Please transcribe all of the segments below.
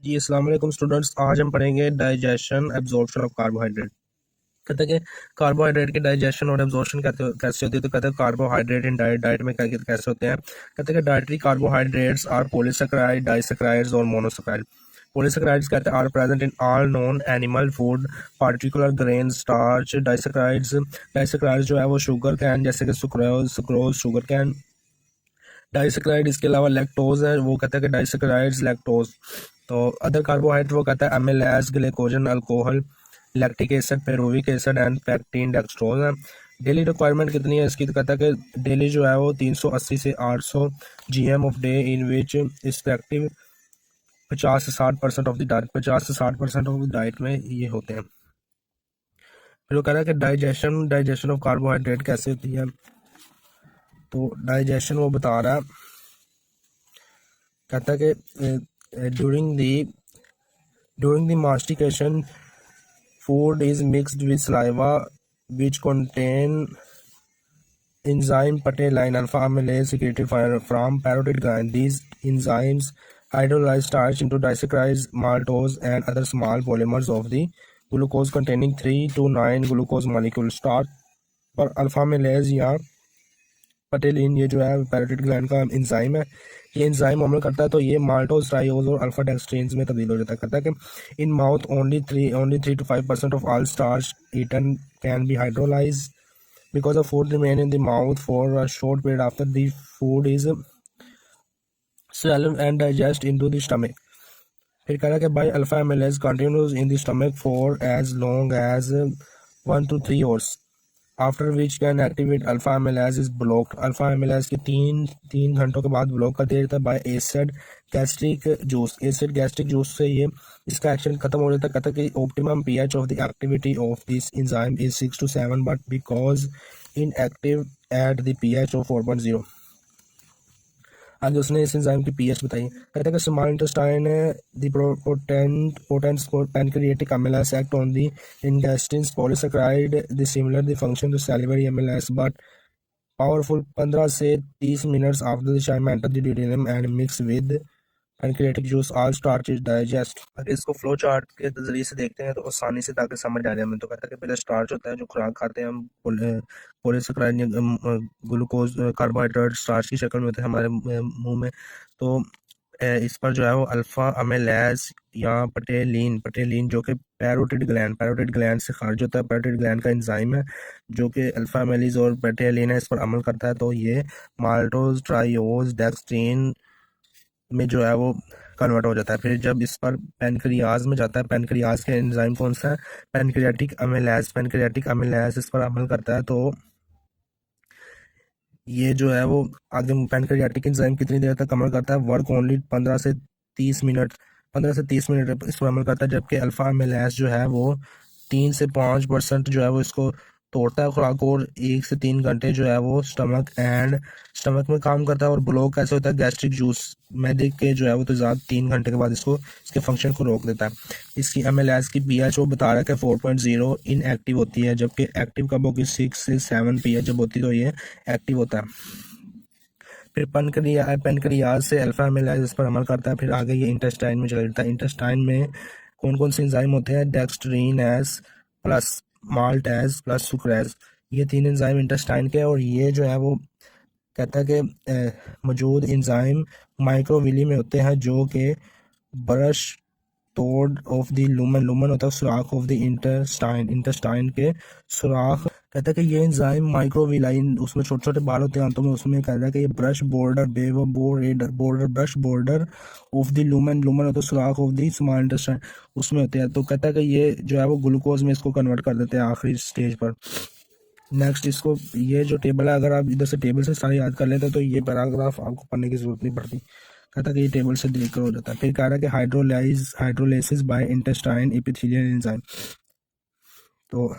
जी अस्सलाम वालेकुम स्टूडेंट्स। आज हम पढ़ेंगे डाइजेशन एब्जॉर्प्शन ऑफ कार्बोहाइड्रेट। कहते हैं कि कार्बोहाइड्रेट की डाइजेशन और एब्जॉर्प्शन कैसे होती है। तो कहते हैं कार्बोहाइड्रेट इन डाइट में कैसे होते हैं। कहते हैं कि dietary carbohydrates are polysaccharide, disaccharides और मोनोसेकेराइड। पॉलीसेकेराइड्स कहते हैं are present in all non animal food particular grain starch. Disaccharides जो है वो शुगर कैन, जैसे कि सुक्रोज शुगर कैन। डाइसेक्राइड इसके अलावा लैक्टोज है, वो कहता है कि डाइसेक्राइड्स लैक्टोज। तो अदर कार्बोहाइड्रेट वो कहता है amylase, glycogen, alcohol, lactic acid, pyruvic acid and pectin, dextrose है। डेली रिक्वायरमेंट कितनी है इसकी। तो कहता है कि डेली जो है वो 380 से 800 GM of day in which respective 50 से 60% ऑफ द डाइट, 50 से 60% ऑफ द डाइट में ये होते हैं। फिर वो कह रहा है कि डाइजेशन ऑफ कार्बोहाइड्रेट कैसे होती है। तो डाइजेशन वो बता रहा है, कहता है कि during the mastication food is mixed with saliva which contain enzyme pateline alpha amylase secreted from parotid gland. These enzymes hydrolyze starch into disaccharides, maltose, and other small polymers of the glucose containing 3 to 9 glucose molecules. Starch पर alpha amylase या पटेलिन ये जो है parotid gland का enzyme है। ये enzyme अमल करता है तो ये माल्टोज, ट्राइओज और अल्फा डेक्सट्रीन्स में तब्दील हो जाता है। कहता है कि in mouth only 3 to 5% of all starch eaten can be hydrolyse because of food remain in the mouth for a short period after the food is swollen and digest into the stomach. फिर कह रहा है कि by alpha amylase continues in the stomach for as long as 1 to 3 hours after which can activate alpha amylase is blocked. Alpha amylase के तीन घंटों के बाद ब्लॉक कर दिया जाता है bye acid gastric juice. Acid gastric juice से ये इसका एक्शन खत्म हो जाता है। कहता है कि optimum pH of the activity of this enzyme is 6 to 7 but because inactive at the pH of 4.0। आगे उसने इस एंजाइम की पीएच बताई। कहता है कि small intestine the potent pancreatic amylase act on the intestines polysaccharide the similar the function to salivary amylase but powerful. 15 से 30 minutes after the chyme enter the duodenum and mix with pancreatic juice all starch is digest. अगर इसको flow chart के जरिए से देखते हैं तो आसानी से ताकि समझ आ जाए हमें। तो कहता है कि पहले स्टार्च होता है जो खुराक खाते हैं हम, पॉलीसेकेराइड ग्लूकोज कार्बोहाइड्रेट स्टार्च की शक्ल में होते हैं हमारे मुंह में। तो इस पर जो है वो अल्फा अमेलेज या पटेलिन जो कि पैरोटिड ग्लैंड से खारिज होता है। पैरोटिड ग्लैंड का एंजाइम है जो कि अल्फा अमेलिज और पटेलिन है, इस पर अमल करता है। तो ये माल्टोज, ट्राइओज, डेक्सट्रीन में जो है वो कन्वर्ट हो जाता है। फिर जब इस पर पैनक्रियाज में जाता है, पैनक्रियाज के एंजाइम कौन सा है, पैनक्रियाटिक अमिलेज इस पर अमल करता है। तो ये जो है वो आगे पैनक्रियाटिक एंजाइम कितनी देर तक अमल करता है, वर्क ओनली 15 से 30 मिनट इस पर अमल करता है। जबकि अल्फा अमिलेज जो है वो 3 से 5% जो है वो इसको तोड़ता है खुराक को, और 1 से 3 घंटे जो है वो स्टमक में काम करता है। और ब्लॉक कैसे होता है, गैस्ट्रिक जूस मैदे के जो है वो तो ज़्यादा 3 घंटे के बाद इसके फंक्शन को रोक देता है। इसकी एमिलेज की पीएच वो बता रहा है कि 4.0 इनएक्टिव होती है, जबकि एक्टिव कब होगी 6 से 7 पीएच जब होती है तो ये एक्टिव होता है। फिर पैनक्रियाज से अल्फा एमिलेज इस पर अमल करता है। फिर आगे ये इंटेस्टाइन में चला जाता है। इंटेस्टाइन में कौन कौन से एंजाइम होते हैं, dextrinase plus maltase plus sucrase, ये 3 एंजाइम इंटेस्टाइन के। और ये जो है वो कहता है कि मौजूद एंजाइम माइक्रोविली में होते हैं जो कि ब्रश तोड़ ऑफ द लूमन होता है सुराख ऑफ द इंटेस्टाइन के सुराख। कहता है कि ये एंजाइम माइक्रोविलाइन, उसमें छोटे छोटे बाल होते हैं आंतों में, उसमें कहता है कि ये brush border of the lumen होता है सुराख ऑफ द स्मॉल इंटेस्टाइन, उसमें होते हैं। तो कहता है कि ये जो है वो ग्लूकोज में इसको कन्वर्ट कर देते हैं आखिरी स्टेज पर। नेक्स्ट इसको ये जो टेबल है, अगर आप इधर से टेबल से सारे याद कर लेते हैं तो ये पैराग्राफ आपको पढ़ने की जरूरत नहीं पड़ती। कहता है कि ये टेबल से देखकर हो जाता है। फिर कह रहा है कि hydrolysis by intestine epithelial enzyme. तो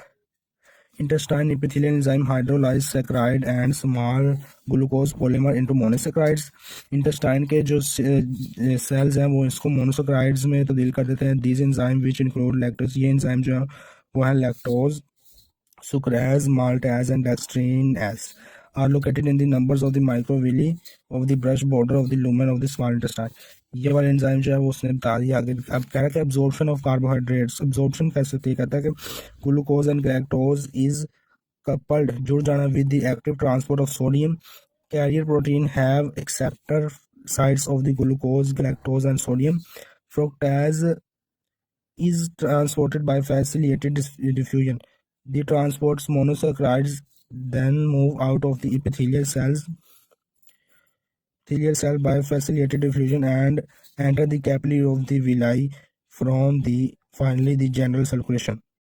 intestine epithelial enzyme hydrolyse saccharide and small glucose polymer into monosaccharides. Intestine के जो सेल्स हैं वो इसको मोनोसैकराइड्स में तब्दील कर देते हैं। These enzyme which include lactose, ये एंजाइम जो है वो है lactose, sucrase, maltase, and dextrine are located in the numbers of the microvilli of the brush border of the lumen of the small intestine. ये वाला एंजाइम जो है वो उसने बता दिया आगे। अब कह रहा है कि एब्जॉर्प्शन ऑफ कार्बोहाइड्रेट्स, एब्जॉर्प्शन कैसे होती है, कहता है कि ग्लूकोज एंड गैक्टोज इज coupled जुड़ जाना with the active transport of sodium. Carrier protein have acceptor sites of the glucose, galactose, and sodium. Fructose is transported by facilitated diffusion. The transports monosaccharides then move out of the epithelial cell by facilitated diffusion and enter the capillary of the villi from the finally the general circulation.